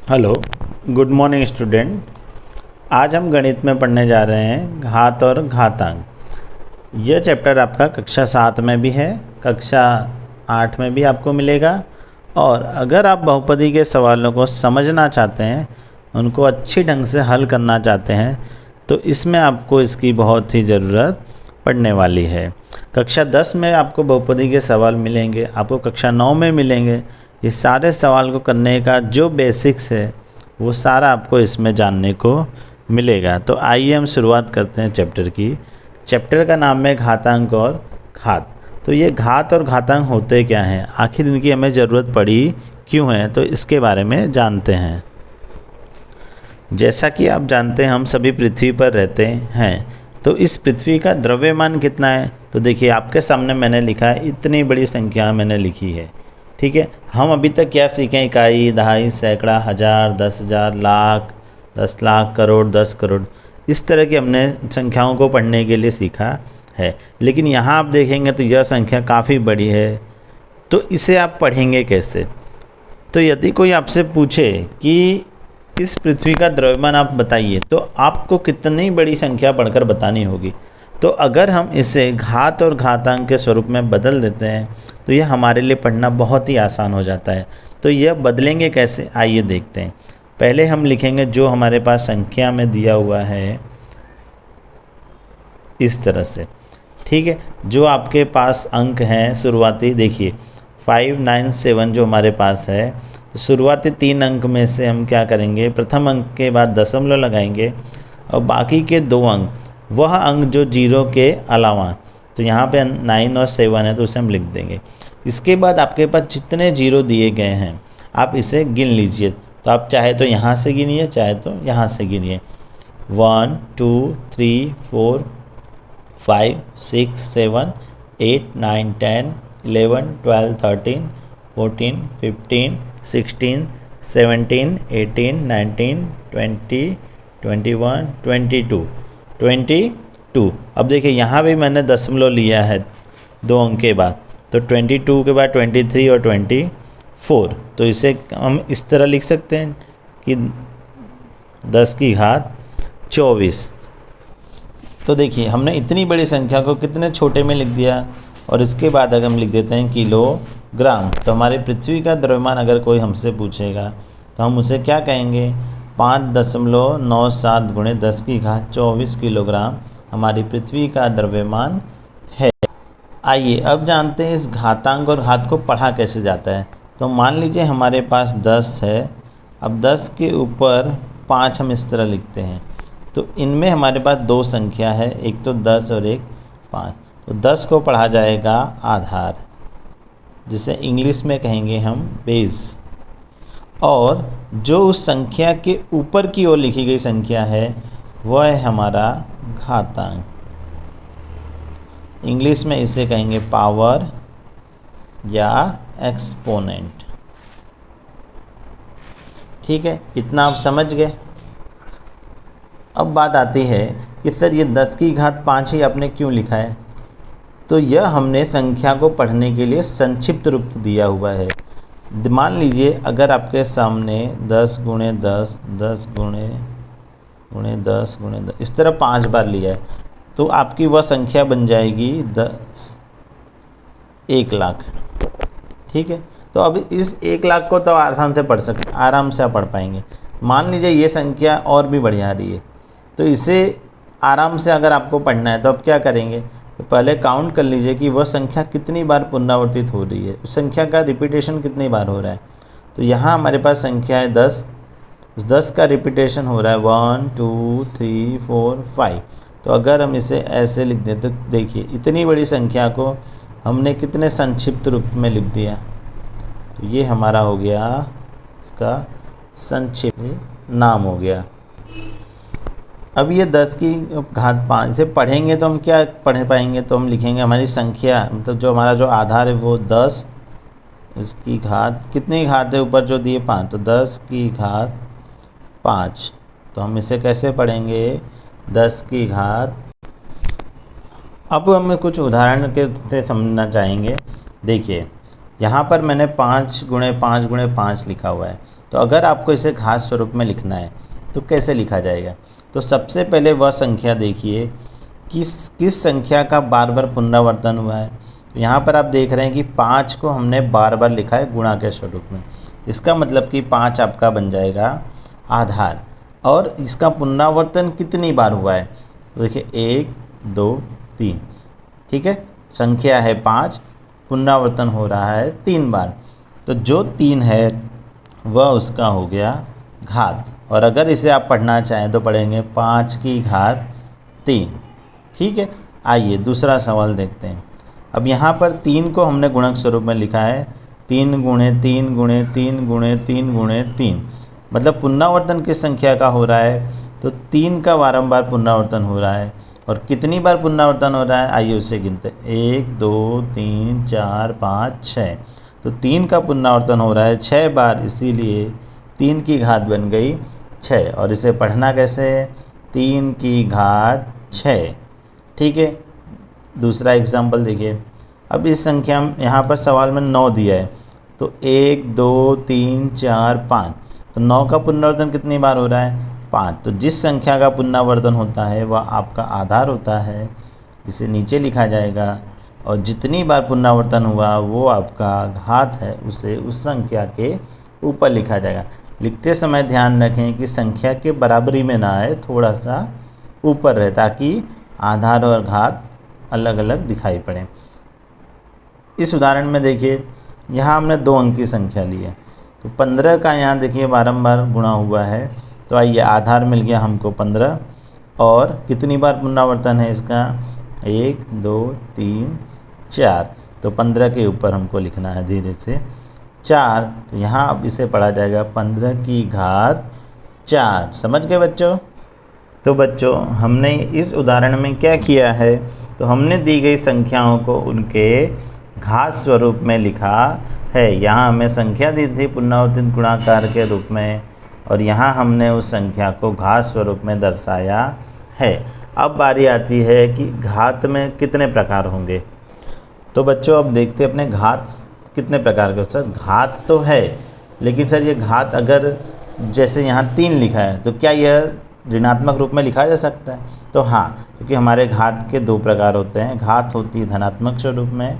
Hello, good morning student. आज हम गणित में पढ़ने जा रहे हैं घात और घातांक। यह चैप्टर आपका कक्षा 7 में भी है, कक्षा 8 में भी आपको मिलेगा। और अगर आप बहुपदी के सवालों को समझना चाहते हैं, उनको अच्छी ढंग से हल करना चाहते हैं, तो इसमें आपको इसकी बहुत ही ज़रूरत पड़ने वाली है। कक्षा 10 में आपको बहुपदी के सवाल मिलेंगे, आपको कक्षा 9 में मिलेंगे। ये सारे सवाल को करने का जो बेसिक्स है वो सारा आपको इसमें जानने को मिलेगा। तो आइए हम शुरुआत करते हैं चैप्टर की। चैप्टर का नाम है घातांक और घात। तो ये घात और घातांक होते क्या हैं, आखिर इनकी हमें ज़रूरत पड़ी क्यों है, तो इसके बारे में जानते हैं। जैसा कि आप जानते हैं हम सभी पृथ्वी पर रहते हैं, तो इस पृथ्वी का द्रव्यमान कितना है। तो देखिए आपके सामने मैंने लिखा है, इतनी बड़ी संख्या मैंने लिखी है। ठीक है, हम अभी तक क्या सीखें, इकाई, दहाई, सैकड़ा, हज़ार, 10,000, लाख, 10 लाख, करोड़, 10 करोड़, इस तरह की हमने संख्याओं को पढ़ने के लिए सीखा है। लेकिन यहाँ आप देखेंगे तो यह संख्या काफ़ी बड़ी है, तो इसे आप पढ़ेंगे कैसे। तो यदि कोई आपसे पूछे कि इस पृथ्वी का द्रव्यमान आप बताइए, तो आपको कितनी बड़ी संख्या पढ़कर बतानी होगी। तो अगर हम इसे घात और घातांक के स्वरूप में बदल देते हैं तो यह हमारे लिए पढ़ना बहुत ही आसान हो जाता है। तो यह बदलेंगे कैसे, आइए देखते हैं। पहले हम लिखेंगे जो हमारे पास संख्या में दिया हुआ है इस तरह से। ठीक है, जो आपके पास अंक हैं शुरुआती, देखिए 597 जो हमारे पास है, तो शुरुआती 3 अंक में से हम क्या करेंगे, प्रथम अंक के बाद दशमलव लगाएंगे और बाकी के 2 अंक, वह अंक जो 0 के अलावा, तो यहाँ पे 9 और 7 है तो उसे हम लिख देंगे। इसके बाद आपके पास जितने 0 दिए गए हैं आप इसे गिन लीजिए। तो आप चाहे तो यहाँ से गिनिए, चाहे तो यहाँ से गिनिए। 1 2 3 4 5 6 7 8 9 10 11 12 13 14 15 16 17 18 19 20 21 22। अब देखिए यहाँ भी मैंने दशमलव लिया है 2 अंक के बाद, तो 22 के बाद 23 और 24। तो इसे हम इस तरह लिख सकते हैं कि 10 की घात 24। तो देखिए हमने इतनी बड़ी संख्या को कितने छोटे में लिख दिया। और इसके बाद अगर हम लिख देते हैं किलोग्राम, तो हमारी पृथ्वी का द्रव्यमान अगर कोई हमसे पूछेगा तो हम उसे क्या कहेंगे, 5.97 गुणे 10 की घात 24 किलोग्राम हमारी पृथ्वी का द्रव्यमान है। आइए अब जानते हैं इस घातांक और घात को पढ़ा कैसे जाता है। तो मान लीजिए हमारे पास 10 है, अब 10 के ऊपर 5 हम इस तरह लिखते हैं। तो इनमें हमारे पास 2 संख्या है, एक तो 10 और एक 5। तो 10 को पढ़ा जाएगा आधार, जिसे इंग्लिश में कहेंगे हम बेस। और जो उस संख्या के ऊपर की ओर लिखी गई संख्या है वह है हमारा घातांक। इंग्लिश में इसे कहेंगे पावर या एक्सपोनेंट। ठीक है, इतना आप समझ गए। अब बात आती है कि सर ये 10 की घात 5 ही आपने क्यों लिखा है। तो यह हमने संख्या को पढ़ने के लिए संक्षिप्त रूप दिया हुआ है। मान लीजिए अगर आपके सामने 10 गुणे 10 10 गुणे 10 गुणे 10 इस तरह 5 बार लिया है, तो आपकी वह संख्या बन जाएगी 1 लाख। ठीक है, तो अब इस 1 लाख को तो आसान से पढ़ सकते, आराम से आप पढ़ पाएंगे। मान लीजिए ये संख्या और भी बढ़िया आ रही है, तो इसे आराम से अगर आपको पढ़ना है तो आप क्या करेंगे, तो पहले काउंट कर लीजिए कि वह संख्या कितनी बार पुनरावर्तित हो रही है, उस संख्या का रिपीटेशन कितनी बार हो रहा है। तो यहाँ हमारे पास संख्या है 10, उस 10 का रिपीटेशन हो रहा है 1 2 3 4 5। तो अगर हम इसे ऐसे लिख दें तो देखिए इतनी बड़ी संख्या को हमने कितने संक्षिप्त रूप में लिख दिया। तो ये हमारा हो गया इसका संक्षिप्त नाम हो गया। अब ये 10 की घात 5 से पढ़ेंगे तो हम क्या पढ़ पाएंगे, तो हम लिखेंगे हमारी संख्या, मतलब जो हमारा जो आधार है वो 10, इसकी घात कितनी घात है ऊपर जो दिए 5, तो 10 की घात 5। तो हम इसे कैसे पढ़ेंगे, 10 की घात। अब हम कुछ उदाहरण के से समझना चाहेंगे। देखिए यहाँ पर मैंने 5 गुणे 5 गुणे 5 लिखा हुआ है, तो अगर आपको इसे घात स्वरूप में लिखना है तो कैसे लिखा जाएगा? तो सबसे पहले वह संख्या देखिए किस संख्या का बार बार पुनरावर्तन हुआ है। तो यहाँ पर आप देख रहे हैं कि 5 को हमने बार बार लिखा है गुणा के स्वरूप में। इसका मतलब कि 5 आपका बन जाएगा आधार। और इसका पुनरावर्तन कितनी बार हुआ है? तो देखिए 1 2 3, ठीक है। संख्या है 5, पुनरावर्तन हो रहा है 3 बार। तो जो 3 है वह उसका हो गया घात। और अगर इसे आप पढ़ना चाहें तो पढ़ेंगे 5 की घात 3, ठीक है। आइए दूसरा सवाल देखते हैं। अब यहाँ पर 3 को हमने गुणक स्वरूप में लिखा है 3 गुणे 3 गुणे 3 गुणे 3 गुणे 3, मतलब पुनरावर्तन किस संख्या का हो रहा है? तो 3 का बारंबार पुनरावर्तन हो रहा है। और कितनी बार पुनरावर्तन हो रहा है? आइए उससे गिनते हैं। 1 2 3 4 5 6। तो 3 का पुनरावर्तन हो रहा है 6 बार, इसीलिए 3 की घात बन गई 6। और इसे पढ़ना कैसे है? 3 की घात 6, ठीक है। दूसरा एग्जाम्पल देखिए। अब इस संख्या में यहाँ पर सवाल में 9 दिया है, तो 1 2 3 4 5, तो 9 का पुनरावर्तन कितनी बार हो रहा है? 5। तो जिस संख्या का पुनरावर्तन होता है वह आपका आधार होता है, जिसे नीचे लिखा जाएगा। और जितनी बार पुनरावर्तन हुआ वो आपका घात है, उसे उस संख्या के ऊपर लिखा जाएगा। लिखते समय ध्यान रखें कि संख्या के बराबरी में ना आए, थोड़ा सा ऊपर रहे, ताकि आधार और घात अलग अलग दिखाई पड़े। इस उदाहरण में देखिए, यहाँ हमने 2 अंक की संख्या ली है, तो 15 का यहाँ देखिए बारंबार गुणा हुआ है। तो आइए, आधार मिल गया हमको 15, और कितनी बार पुनरावर्तन है इसका? 1 2 3 4। तो 15 के ऊपर हमको लिखना है धीरे से 4। तो यहाँ अब इसे पढ़ा जाएगा 15 की घात 4। समझ गए बच्चों? तो बच्चों, हमने इस उदाहरण में क्या किया है? तो हमने दी गई संख्याओं को उनके घात स्वरूप में लिखा है। यहाँ हमें संख्या दी थी पुनरावर्तित गुणाकार के रूप में, और यहाँ हमने उस संख्या को घात स्वरूप में दर्शाया है। अब बारी आती है कि घात में कितने प्रकार होंगे। तो बच्चों, अब देखते हैं अपने घात कितने प्रकार के हो सकते। घात तो है, लेकिन सर ये घात अगर जैसे यहाँ 3 लिखा है, तो क्या यह ऋणात्मक रूप में लिखा जा सकता है? तो हाँ, क्योंकि हमारे घात के 2 प्रकार होते हैं। घात होती है धनात्मक स्वरूप में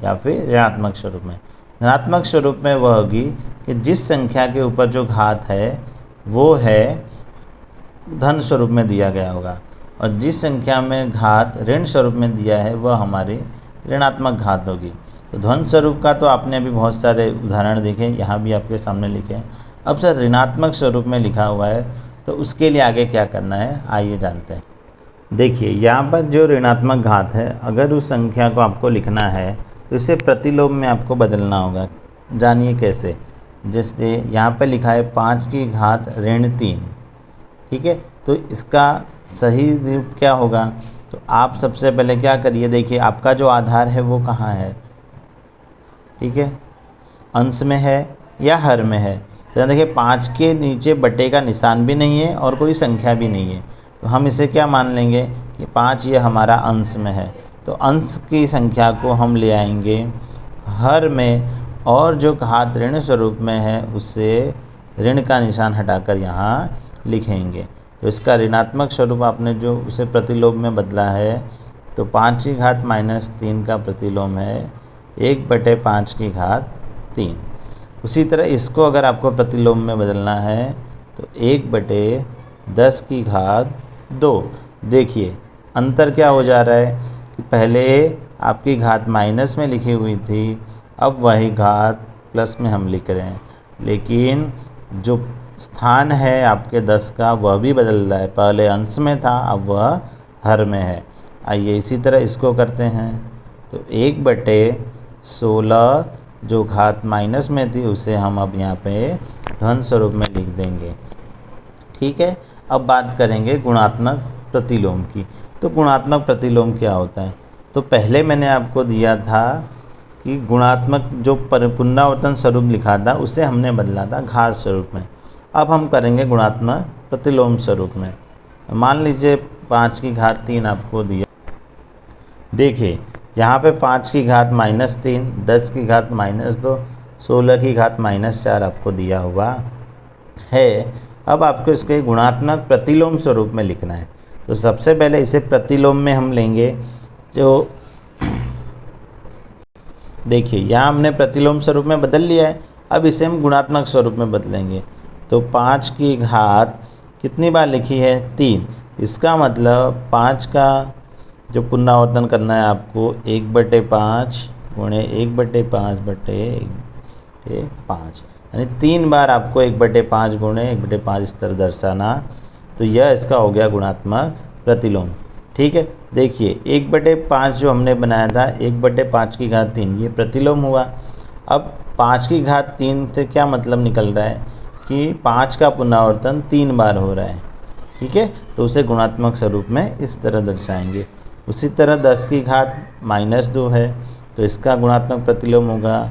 या फिर ऋणात्मक स्वरूप में। धनात्मक स्वरूप में वह होगी कि जिस संख्या के ऊपर जो घात है वो है धन स्वरूप में दिया गया होगा, और जिस संख्या में घात ऋण स्वरूप में दिया है वह हमारी ऋणात्मक घात होगी। तो धन स्वरूप का तो आपने अभी बहुत सारे उदाहरण देखे, यहाँ भी आपके सामने लिखे हैं। अब सर ऋणात्मक स्वरूप में लिखा हुआ है, तो उसके लिए आगे क्या करना है, आइए जानते हैं। देखिए, यहाँ पर जो ऋणात्मक घात है, अगर उस संख्या को आपको लिखना है तो इसे प्रतिलोम में आपको बदलना होगा। जानिए कैसे। जैसे यहाँ पर लिखा है 5 की घात ऋण 3, ठीक है। तो इसका सही रूप क्या होगा? तो आप सबसे पहले क्या करिए, देखिए आपका जो आधार है वो कहाँ है, ठीक है, अंश में है या हर में है। तो देखिए 5 के नीचे बटे का निशान भी नहीं है और कोई संख्या भी नहीं है, तो हम इसे क्या मान लेंगे कि 5 ये हमारा अंश में है। तो अंश की संख्या को हम ले आएंगे हर में, और जो घात ऋण स्वरूप में है उससे ऋण का निशान हटाकर यहाँ लिखेंगे। तो इसका ऋणात्मक स्वरूप आपने जो उसे प्रतिलोम में बदला है, तो 5 की घात -3 का प्रतिलोम है 1/5 की घात 3। उसी तरह इसको अगर आपको प्रतिलोम में बदलना है तो 1/10 की घात 2। देखिए अंतर क्या हो जा रहा है कि पहले आपकी घात माइनस में लिखी हुई थी, अब वही घात प्लस में हम लिख रहे हैं, लेकिन जो स्थान है आपके 10 का वह भी बदल रहा है। पहले अंश में था, अब वह हर में है। आइए इसी तरह इसको करते हैं। तो 1/16 जो घात माइनस में थी उसे हम अब यहाँ पे धन स्वरूप में लिख देंगे, ठीक है। अब बात करेंगे गुणात्मक प्रतिलोम की। तो गुणात्मक प्रतिलोम क्या होता है? तो पहले मैंने आपको दिया था कि गुणात्मक जो पुनरावर्तन स्वरूप लिखा था उसे हमने बदला था घात स्वरूप में। अब हम करेंगे गुणात्मक प्रतिलोम स्वरूप में। मान लीजिए 5 की घात 3 आपको दिया। देखिए यहाँ पे 5 की घात -3, 10 की घात -2, 16 की घात -4 आपको दिया हुआ है। अब आपको इसके गुणात्मक प्रतिलोम स्वरूप में लिखना है। तो सबसे पहले इसे प्रतिलोम में हम लेंगे। जो देखिए यहाँ हमने प्रतिलोम स्वरूप में बदल लिया है, अब इसे हम गुणात्मक स्वरूप में बदलेंगे। तो 5 की घात कितनी बार लिखी है? 3। इसका मतलब 5 का जो पुनरावर्तन करना है आपको 1/5 गुणे 1/5 यानी 3 बार आपको 1/5 गुणे 1/5 इस तरह दर्शाना। तो यह इसका हो गया गुणात्मक प्रतिलोम। ठीक है, देखिए 1/5 जो हमने बनाया था 1/5 की घात 3, ये प्रतिलोम हुआ। अब 5 की घात 3 से क्या मतलब निकल रहा है कि 5 का पुनरावर्तन 3 बार हो रहा है। ठीक है, तो उसे गुणात्मक स्वरूप में इस तरह दर्शाएंगे। उसी तरह 10 की घात -2 है, तो इसका गुणात्मक प्रतिलोम होगा।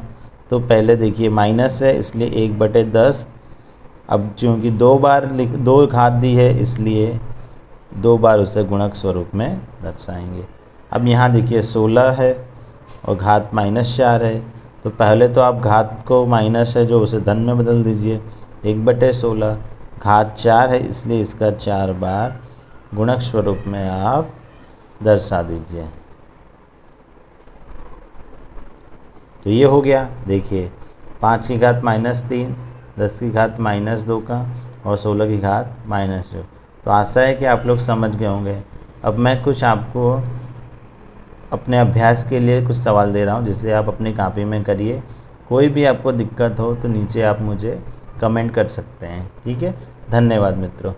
तो पहले देखिए माइनस है इसलिए 1/10। अब चूँकि 2 घात दी है इसलिए 2 बार उसे गुणक स्वरूप में दर्शाएंगे। अब यहाँ देखिए 16 है और घात -4 है, तो पहले तो आप घात को माइनस है जो उसे धन में बदल दीजिए। 1/16 घात 4 है इसलिए इसका 4 बार गुणक स्वरूप में आप दर्शा दीजिए। तो ये हो गया। देखिए 5 की घात -3, 10 की घात -2 का और 16 की घात -2। तो आशा है कि आप लोग समझ गए होंगे। अब मैं कुछ आपको अपने अभ्यास के लिए कुछ सवाल दे रहा हूँ, जिसे आप अपनी कॉपी में करिए। कोई भी आपको दिक्कत हो तो नीचे आप मुझे कमेंट कर सकते हैं। ठीक है, धन्यवाद मित्रों।